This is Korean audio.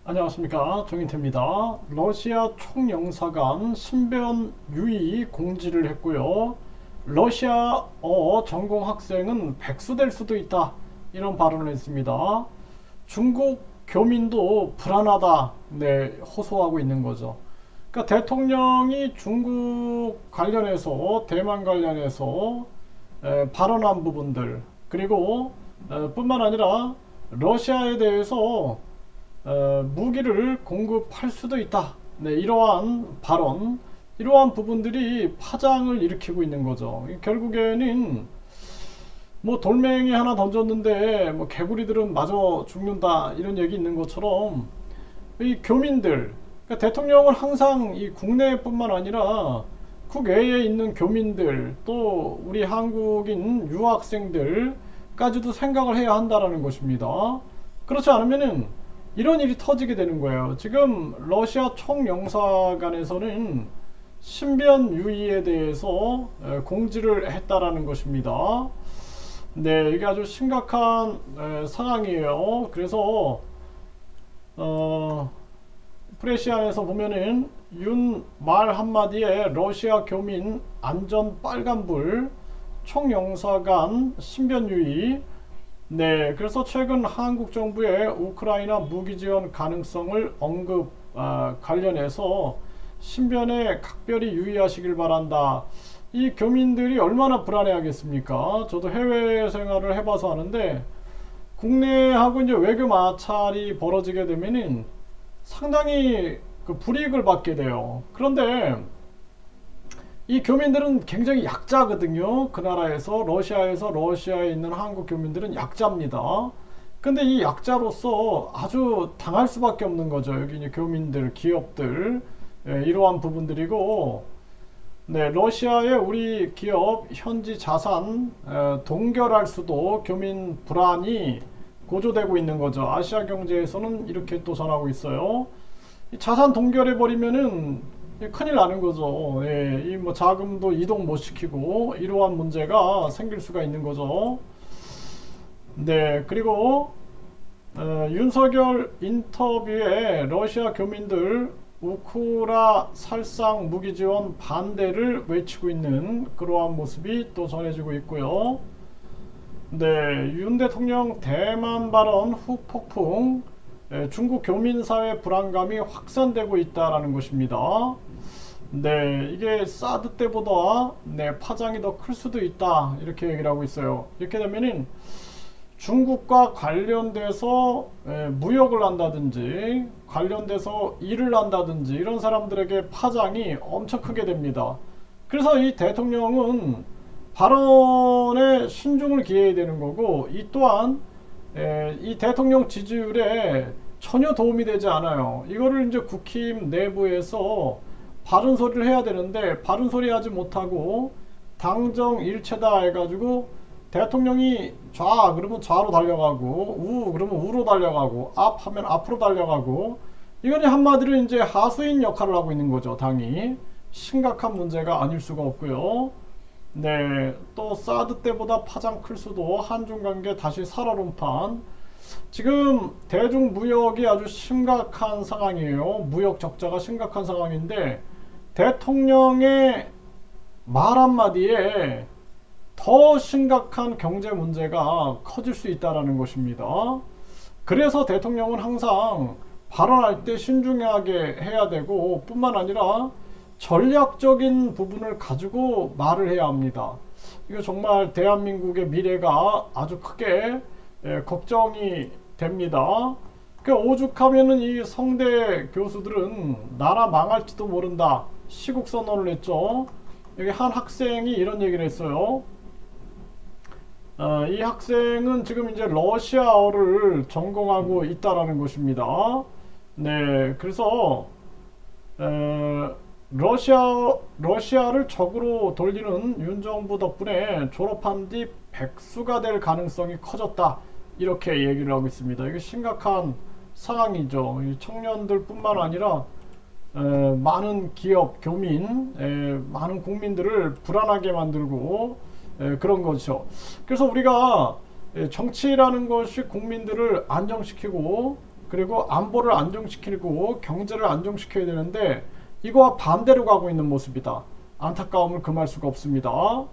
안녕하십니까, 정인태입니다. 러시아 총영사관 신변 유의 공지를 했고요. 러시아어 전공 학생은 백수될 수도 있다, 이런 발언을 했습니다. 중국 교민도 불안하다, 호소하고 있는 거죠. 그러니까 대통령이 중국 관련해서, 대만 관련해서 발언한 부분들, 그리고 뿐만 아니라 러시아에 대해서 무기를 공급할 수도 있다. 이러한 발언, 이러한 부분들이 파장을 일으키고 있는 거죠. 결국에는 뭐 돌멩이 하나 던졌는데 뭐 개구리들은 마저 죽는다, 이런 얘기 있는 것처럼 이 교민들, 그러니까 대통령은 항상 이 국내뿐만 아니라 국외에 있는 교민들, 또 우리 한국인 유학생들까지도 생각을 해야 한다라는 것입니다. 그렇지 않으면은 이런 일이 터지게 되는 거예요. 지금 러시아 총영사관에서는 신변 유의에 대해서 공지를 했다라는 것입니다. 이게 아주 심각한 상황이에요. 그래서 프레시안에서 보면은 윤 말 한마디에 러시아 교민 안전 빨간불, 총영사관 신변 유의. 그래서 최근 한국 정부의 우크라이나 무기 지원 가능성을 언급 관련해서 신변에 각별히 유의하시길 바란다. 이 교민들이 얼마나 불안해하겠습니까? 저도 해외 생활을 해봐서 아는데, 국내하고 이제 외교 마찰이 벌어지게 되면은 상당히 그 불이익을 받게 돼요. 그런데 이 교민들은 굉장히 약자거든요. 그 나라에서, 러시아에 있는 한국 교민들은 약자입니다. 근데 이 약자로서 아주 당할 수밖에 없는 거죠. 여기 이제 교민들, 기업들, 이러한 부분들이고, 러시아의 우리 기업 현지 자산 동결할 수도 교민 불안이 고조되고 있는 거죠. 아시아 경제에서는 이렇게 또 전하고 있어요. 이 자산 동결해 버리면은 큰일 나는 거죠. 이 뭐 자금도 이동 못 시키고 이러한 문제가 생길 수가 있는 거죠. 그리고 윤석열 인터뷰에 러시아 교민들 우크라 살상 무기 지원 반대를 외치고 있는 그러한 모습이 또 전해지고 있고요. 윤 대통령 대만 발언 후 폭풍, 중국 교민사회 불안감이 확산되고 있다라는 것입니다. 이게 사드 때보다 파장이 더 클 수도 있다, 이렇게 얘기를 하고 있어요. 이렇게 되면은 중국과 관련돼서 무역을 한다든지 관련돼서 일을 한다든지 이런 사람들에게 파장이 엄청 크게 됩니다. 그래서 이 대통령은 발언에 신중을 기해야 되는 거고, 이 또한 이 대통령 지지율에 전혀 도움이 되지 않아요. 이거를 이제 국힘 내부에서 바른 소리를 해야 되는데 바른 소리 하지 못하고 당정 일체다 해가지고 대통령이 좌 그러면 좌로 달려가고, 우 그러면 우로 달려가고, 앞 하면 앞으로 달려가고, 이거는 한마디로 이제 하수인 역할을 하고 있는 거죠. 당이 심각한 문제가 아닐 수가 없고요. 또 사드 때보다 파장 클 수도, 한중 관계 다시 살얼음판. 지금 대중 무역이 아주 심각한 상황이에요. 무역 적자가 심각한 상황인데 대통령의 말 한마디에 더 심각한 경제 문제가 커질 수 있다는 것입니다. 그래서 대통령은 항상 발언할 때 신중하게 해야 되고, 뿐만 아니라 전략적인 부분을 가지고 말을 해야 합니다. 이거 정말 대한민국의 미래가 아주 크게 걱정이 됩니다. 오죽하면은 이 성대 교수들은 나라 망할지도 모른다, 시국 선언을 했죠. 여기 한 학생이 이런 얘기를 했어요. 이 학생은 지금 이제 러시아어를 전공하고 있다라는 것입니다. 그래서 러시아를 적으로 돌리는 윤 정부 덕분에 졸업한 뒤 백수가 될 가능성이 커졌다, 이렇게 얘기를 하고 있습니다. 이게 심각한 상황이죠. 이 청년들 뿐만 아니라 많은 기업, 교민, 많은 국민들을 불안하게 만들고 그런 거죠. 그래서 우리가 정치라는 것이 국민들을 안정시키고 그리고 안보를 안정시키고 경제를 안정시켜야 되는데 이거와 반대로 가고 있는 모습이다. 안타까움을 금할 수가 없습니다.